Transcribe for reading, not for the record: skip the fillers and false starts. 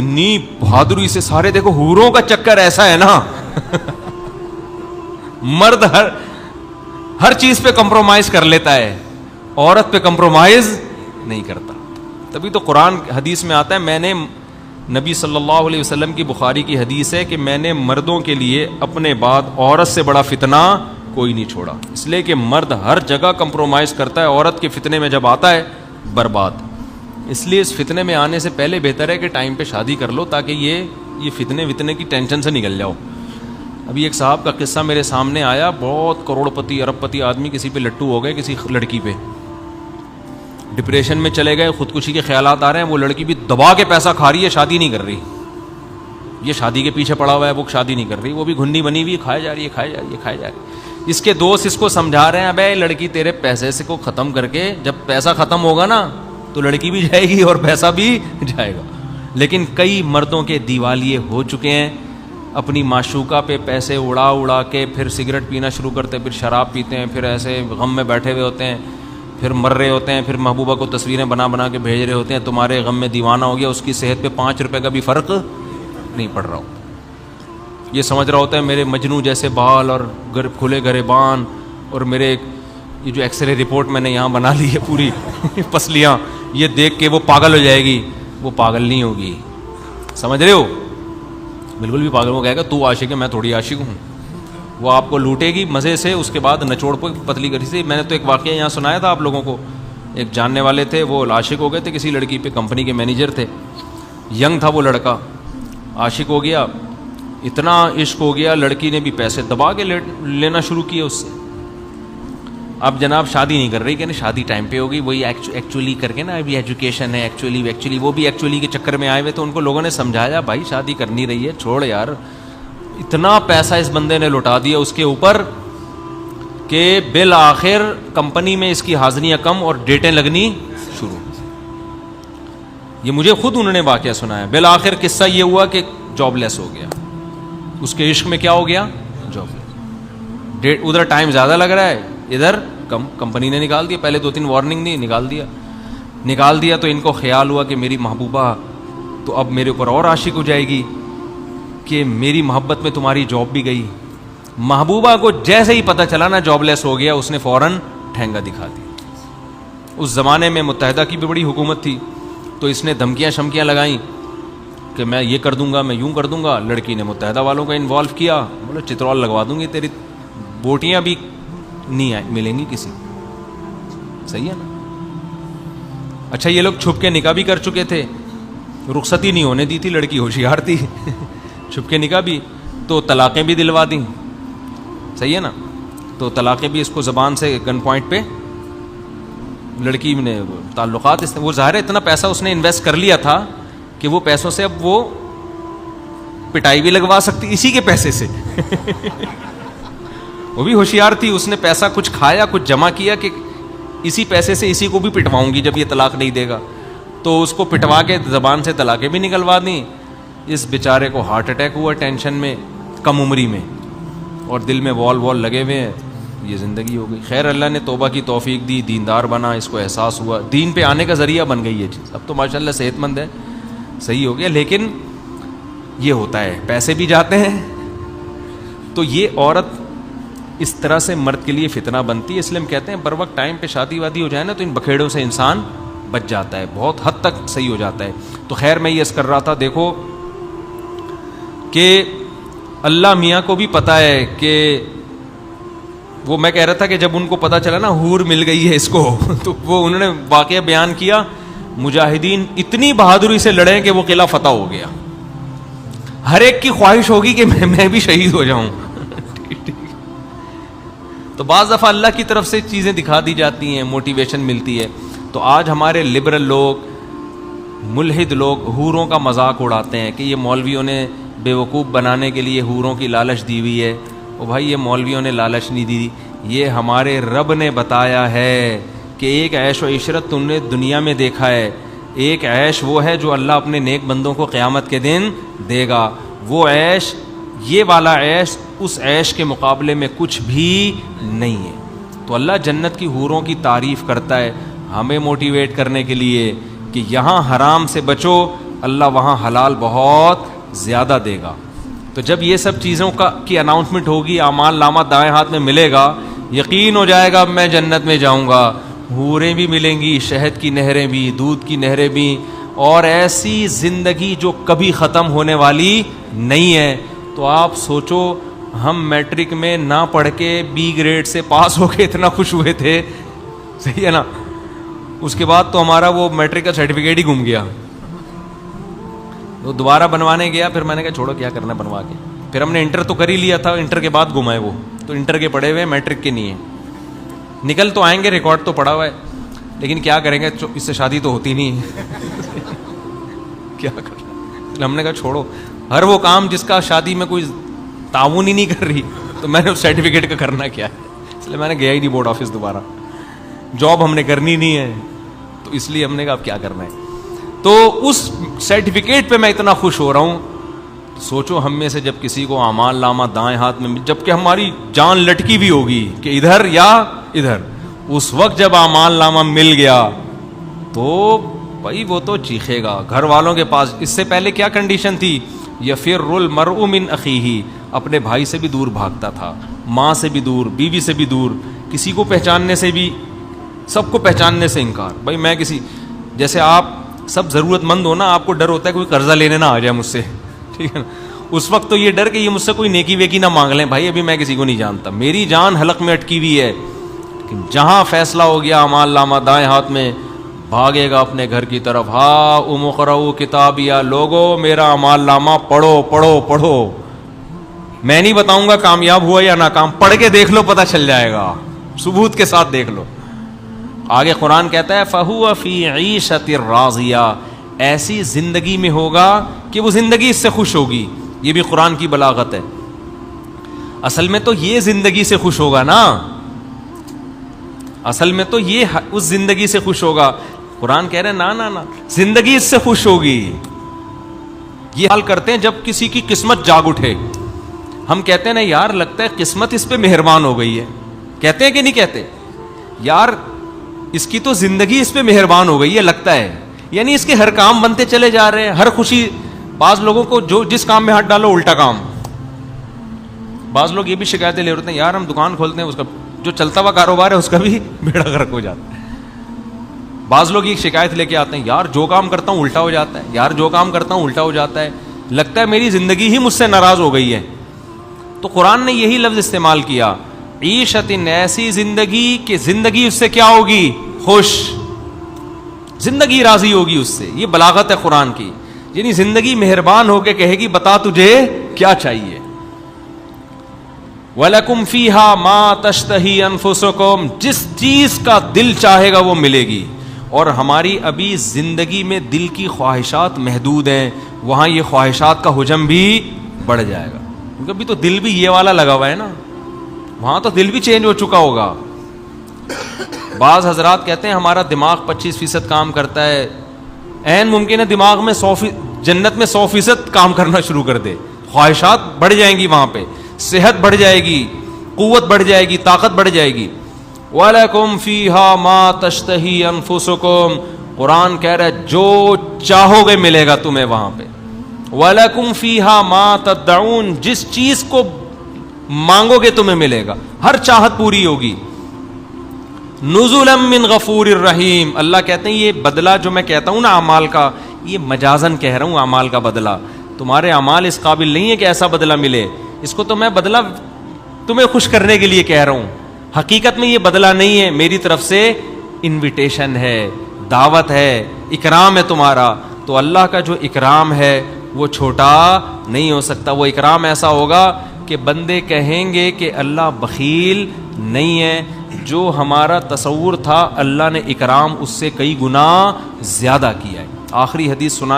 اتنی بہادری سے سارے دیکھو حوروں کا چکر ایسا ہے نا مرد ہر چیز پہ کمپرومائز کر لیتا ہے, عورت پہ کمپرومائز نہیں کرتا. تبھی تو قرآن حدیث میں آتا ہے, میں نے نبی صلی اللہ علیہ وسلم کی بخاری کی حدیث ہے کہ میں نے مردوں کے لیے اپنے بعد عورت سے بڑا فتنہ کوئی نہیں چھوڑا, اس لیے کہ مرد ہر جگہ کمپرومائز کرتا ہے, عورت کے فتنے میں جب آتا ہے برباد. اس لیے اس فتنے میں آنے سے پہلے بہتر ہے کہ ٹائم پہ شادی کر لو تاکہ یہ فتنے کی ٹینشن سے نکل جاؤ. ابھی ایک صاحب کا قصہ میرے سامنے آیا, بہت کروڑ پتی ارب پتی آدمی, کسی پہ لٹو ہو گئے, کسی لڑکی پہ ڈپریشن میں چلے گئے, خودکشی کے خیالات آ رہے ہیں, وہ لڑکی بھی دبا کے پیسہ کھا رہی ہے, شادی نہیں کر رہی, یہ شادی کے پیچھے پڑا ہوا ہے, وہ شادی نہیں کر رہی, وہ بھی گھنڈی بنی ہوئی کھائے جا رہی ہے. اس کے دوست اس کو سمجھا رہے ہیں, ابے لڑکی تیرے پیسے سے کو ختم کر کے, جب پیسہ ختم ہوگا نا تو لڑکی بھی جائے گی اور پیسہ بھی جائے گا. لیکن کئی مردوں کے دیوالیے ہو چکے ہیں, اپنی معشوقہ پہ پیسے اڑا کے پھر سگریٹ پینا شروع کرتے ہیں, پھر شراب پیتے ہیں, پھر ایسے غم میں بیٹھے ہوئے ہوتے ہیں, پھر مر رہے ہوتے ہیں, پھر محبوبہ کو تصویریں بنا کے بھیج رہے ہوتے ہیں, تمہارے غم میں دیوانہ ہو گیا, اس کی صحت پہ 5 روپے کا بھی فرق نہیں پڑ رہا ہوتا. یہ سمجھ رہا ہوتا ہے میرے مجنو جیسے بال اور کھلے گریبان, اور میرے یہ جو ایکس رے رپورٹ میں نے یہاں بنا لی ہے پوری پسلیاں, یہ دیکھ کے وہ پاگل ہو جائے گی. وہ پاگل نہیں ہوگی, سمجھ رہے ہو, بالکل بھی پاگل. وہ کہے گا تو عاشق ہے, میں تھوڑی عاشق ہوں. وہ آپ کو لوٹے گی مزے سے, اس کے بعد نچوڑ پہ پتلی کری سے. میں نے تو ایک واقعہ یہاں سنایا تھا آپ لوگوں کو, ایک جاننے والے تھے, وہ عاشق ہو گئے تھے کسی لڑکی پہ, کمپنی کے مینیجر تھے, ینگ تھا وہ لڑکا, عاشق ہو گیا, اتنا عشق ہو گیا, لڑکی نے بھی پیسے دبا کے لینا شروع کیے اس سے. اب جناب شادی نہیں کر رہی, کہ شادی ٹائم پہ ہوگی, وہی ایکچولی کر کے نا, ابھی ایجوکیشن ہے, ایکچولی وہ بھی ایکچولی کے چکر میں آئے ہوئے. تو ان کو لوگوں نے سمجھایا, بھائی شادی کرنی رہی ہے, چھوڑ یار. اتنا پیسہ اس بندے نے لوٹا دیا اس کے اوپر کہ بالآخر کمپنی میں اس کی حاضریاں کم اور ڈیٹیں لگنی شروع. یہ مجھے خود انہوں نے واقعہ سنایا. بالآخر قصہ یہ ہوا کہ جاب لیس ہو گیا, اس کے عشق میں کیا ہو گیا, جاب لیس. ادھر ٹائم زیادہ لگ رہا ہے, ادھر کم. کمپنی نے نکال دیا, پہلے 2-3 وارننگ دی, نکال دیا. تو ان کو خیال ہوا کہ میری محبوبہ تو اب میرے اوپر اور عاشق ہو جائے گی, کہ میری محبت میں تمہاری جاب بھی گئی. محبوبہ کو جیسے ہی پتہ چلا نا جاب لیس ہو گیا, اس نے فوراً ٹھینگا دکھا دی. اس زمانے میں متحدہ کی بھی بڑی حکومت تھی, تو اس نے دھمکیاں شمکیاں لگائیں کہ میں یہ کر دوں گا, میں یوں کر دوں گا. لڑکی نے متحدہ والوں کو انوالو کیا, بولے چترول لگوا دوں گی, تیری بوٹیاں بھی نہیں ملیں گی کسی. صحیح ہے نا. اچھا یہ لوگ چھپ کے نکاح بھی کر چکے تھے, رخصتی نہیں ہونے دی تھی, لڑکی ہوشیار تھی, چھپ کے نکاح بھی, تو طلاقیں بھی دلوا دیں. صحیح ہے نا. تو طلاقیں بھی اس کو زبان سے گن پوائنٹ پہ, لڑکی نے تعلقات, وہ ظاہر ہے اتنا پیسہ اس نے انویسٹ کر لیا تھا کہ وہ پیسوں سے اب وہ پٹائی بھی لگوا سکتی اسی کے پیسے سے. وہ بھی ہوشیار تھی, اس نے پیسہ کچھ کھایا, کچھ جمع کیا کہ اسی پیسے سے اسی کو بھی پٹواؤں گی جب یہ طلاق نہیں دے گا. تو اس کو پٹوا کے زبان سے طلاقیں بھی نکلوا دیں. اس بیچارے کو ہارٹ اٹیک ہوا ٹینشن میں, کم عمری میں, اور دل میں وال لگے ہوئے ہیں. یہ زندگی ہو گئی. خیر اللہ نے توبہ کی توفیق دی, دیندار بنا, اس کو احساس ہوا, دین پہ آنے کا ذریعہ بن گئی یہ چیز. اب تو ماشاءاللہ صحت مند ہے, صحیح ہو گیا. لیکن یہ ہوتا ہے, پیسے بھی جاتے ہیں. تو یہ عورت اس طرح سے مرد کے لیے فتنہ بنتی ہے. اس لیے ہم کہتے ہیں بر وقت ٹائم پہ شادی وادی ہو جائے نا, تو ان بکھیڑوں سے انسان بچ جاتا ہے, بہت حد تک صحیح ہو جاتا ہے. تو خیر میں یہ عرض کر رہا تھا, دیکھو کہ اللہ میاں کو بھی پتہ ہے کہ وہ, میں کہہ رہا تھا کہ جب ان کو پتہ چلا نا حور مل گئی ہے اس کو, تو وہ انہوں نے واقعہ بیان کیا, مجاہدین اتنی بہادری سے لڑے کہ وہ قلعہ فتح ہو گیا. ہر ایک کی خواہش ہوگی کہ میں بھی شہید ہو جاؤں. تو بعض دفعہ اللہ کی طرف سے چیزیں دکھا دی جاتی ہیں, موٹیویشن ملتی ہے. تو آج ہمارے لبرل لوگ, ملحد لوگ حوروں کا مذاق اڑاتے ہیں کہ یہ مولویوں نے بیوقوف بنانے کے لیے حوروں کی لالچ دی ہوئی ہے. او بھائی, یہ مولویوں نے لالچ نہیں دی, یہ ہمارے رب نے بتایا ہے کہ ایک عیش و عشرت تم نے دنیا میں دیکھا ہے, ایک عیش وہ ہے جو اللہ اپنے نیک بندوں کو قیامت کے دن دے گا. وہ عیش, یہ والا عیش اس عیش کے مقابلے میں کچھ بھی نہیں ہے. تو اللہ جنت کی حوروں کی تعریف کرتا ہے ہمیں موٹیویٹ کرنے کے لیے کہ یہاں حرام سے بچو, اللہ وہاں حلال بہت زیادہ دے گا. تو جب یہ سب چیزوں کی اناؤنسمنٹ ہوگی, اعمال نامہ دائیں ہاتھ میں ملے گا, یقین ہو جائے گا اب میں جنت میں جاؤں گا, حوریں بھی ملیں گی, شہد کی نہریں بھی, دودھ کی نہریں بھی, اور ایسی زندگی جو کبھی ختم ہونے والی نہیں ہے. تو آپ سوچو, ہم میٹرک میں نہ پڑھ کے بی گریڈ سے پاس ہو کے اتنا خوش ہوئے تھے, صحیح ہے نا, اس کے بعد تو ہمارا وہ میٹرک کا سرٹیفکیٹ ہی گم گیا. تو دوبارہ بنوانے گیا, پھر میں نے کہا چھوڑو کیا کرنا بنوا کے. پھر ہم نے انٹر تو کر ہی لیا تھا, انٹر کے بعد گمائے وہ, تو انٹر کے پڑھے ہوئے, میٹرک کے نہیں ہیں. نکل تو آئیں گے, ریکارڈ تو پڑا ہوا ہے, لیکن کیا کریں گے, اس سے شادی تو ہوتی نہیں ہے. کیا کرنا, ہم نے کہا چھوڑو, ہر وہ کام جس کا شادی میں کوئی تعاون ہی نہیں کر رہی, تو میں نے اس سرٹیفکیٹ کا کرنا کیا ہے, اس لیے میں نے گیا ہی نہیں بورڈ آفس دوبارہ. جاب ہم نے کرنی نہیں ہے, تو اس لیے ہم نے کہا اب کیا کرنا ہے. تو اس سرٹیفکیٹ پہ میں اتنا خوش ہو رہا ہوں. سوچو ہم میں سے جب کسی کو اعمال نامہ دائیں ہاتھ میں, جب کہ ہماری جان لٹکی بھی ہوگی کہ ادھر یا ادھر, اس وقت جب اعمال نامہ مل گیا تو بھائی وہ تو چیخے گا گھر والوں کے پاس. اس سے پہلے کیا کنڈیشن تھی, یفر المرء من اخیہ, اپنے بھائی سے بھی دور بھاگتا تھا, ماں سے بھی دور, بیوی سے بھی دور, کسی کو پہچاننے سے بھی, سب کو پہچاننے سے انکار. بھائی میں کسی, جیسے آپ سب ضرورت مند ہو نا, آپ کو ڈر ہوتا ہے کوئی قرضہ لینے نہ آ جائے مجھ سے, ٹھیک ہے نا. اس وقت تو یہ ڈر کہ یہ مجھ سے کوئی نیکی ویکی نہ مانگ لیں. بھائی ابھی میں کسی کو نہیں جانتا, میری جان حلق میں اٹکی ہوئی ہے. لیکن جہاں فیصلہ ہو گیا اعمال نامہ دائیں ہاتھ میں, بھاگے گا اپنے گھر کی طرف. ہا اقرؤ کتابیہ, لوگو میرا اعمال نامہ پڑھو پڑھو پڑھو. میں نہیں بتاؤں گا کامیاب ہوا یا ناکام, پڑھ کے دیکھ لو, پتہ چل جائے گا, ثبوت کے ساتھ دیکھ لو. آگے قرآن کہتا ہے فَهُوَ فِي عِيشَةٍ رَاضِيَةٍ, ایسی زندگی میں ہوگا کہ وہ زندگی اس سے خوش ہوگی. یہ بھی قرآن کی بلاغت ہے. اصل میں تو یہ زندگی سے خوش ہوگا نا, اصل میں تو یہ اس زندگی سے خوش ہوگا. قرآن کہہ رہے نا نا نا, زندگی اس سے خوش ہوگی. یہ حال کرتے ہیں جب کسی کی قسمت جاگ اٹھے, ہم کہتے ہیں نا یار لگتا ہے قسمت اس پہ مہربان ہو گئی ہے. کہتے ہیں کہ نہیں کہتے, یار اس کی تو زندگی اس پہ مہربان ہو گئی ہے لگتا ہے, یعنی اس کے ہر کام بنتے چلے جا رہے ہیں, ہر خوشی. بعض لوگوں کو جو جس کام میں ہاتھ ڈالو الٹا کام. بعض لوگ یہ بھی شکایتیں لے رہے ہیں, یار ہم دکان کھولتے ہیں, اس کا جو چلتا ہوا کاروبار ہے اس کا بھی بیڑا غرق ہو جاتا ہے. بعض لوگ یہ شکایت لے کے آتے ہیں, یار جو کام کرتا ہوں الٹا ہو جاتا ہے, یار جو کام کرتا ہوں الٹا ہو جاتا ہے, لگتا ہے میری زندگی ہی مجھ سے ناراض ہو گئی ہے. تو قرآن نے یہی لفظ استعمال کیا, عیشت, ایسی زندگی کہ زندگی اس سے کیا ہوگی, خوش, زندگی راضی ہوگی اس سے. یہ بلاغت ہے قرآن کی, یعنی زندگی مہربان ہو کے کہے گی بتا تجھے کیا چاہیے. وَلَكُمْ فِيهَا مَا تَشْتَهِي أَنفُسُكُمْ, جس چیز کا دل چاہے گا وہ ملے گی. اور ہماری ابھی زندگی میں دل کی خواہشات محدود ہیں, وہاں یہ خواہشات کا حجم بھی بڑھ جائے گا, کیونکہ ابھی تو دل بھی یہ والا لگا ہوا ہے نا, وہاں تو دل بھی چینج ہو چکا ہوگا. بعض حضرات کہتے ہیں ہمارا دماغ 25% کام کرتا ہے, عین ممکن ہے دماغ میں 100%, جنت میں 100% کام کرنا شروع کر دے. خواہشات بڑھ جائیں گی وہاں پہ, صحت بڑھ جائے گی, قوت بڑھ جائے گی, طاقت بڑھ جائے گی. وَلَكُمْ فِيهَا مَا تَشْتَهِي أَنفُسُكُمْ, قرآن کہہ رہا ہے جو چاہو گے ملے گا تمہیں وہاں پہ. وَلَكُمْ فِيهَا مَا تَدَّعُونَ, جس چیز کو مانگو گے تمہیں ملے گا, ہر چاہت پوری ہوگی. نُزُلًا مِّن غَفُورٍ رَحِيمٍ, اللہ کہتے ہیں یہ بدلہ جو میں کہتا ہوں نا اعمال کا, یہ مجازن کہہ رہا ہوں اعمال کا بدلہ. تمہارے اعمال اس قابل نہیں ہے کہ ایسا بدلہ ملے, اس کو تو میں بدلہ تمہیں خوش کرنے کے لیے کہہ رہا ہوں. حقیقت میں یہ بدلہ نہیں ہے, میری طرف سے انویٹیشن ہے, دعوت ہے, اکرام ہے تمہارا. تو اللہ کا جو اکرام ہے وہ چھوٹا نہیں ہو سکتا. وہ اکرام ایسا ہوگا کہ بندے کہیں گے کہ اللہ بخیل نہیں ہے, جو ہمارا تصور تھا اللہ نے اکرام اس سے کئی گنا زیادہ کیا ہے. آخری حدیث سنا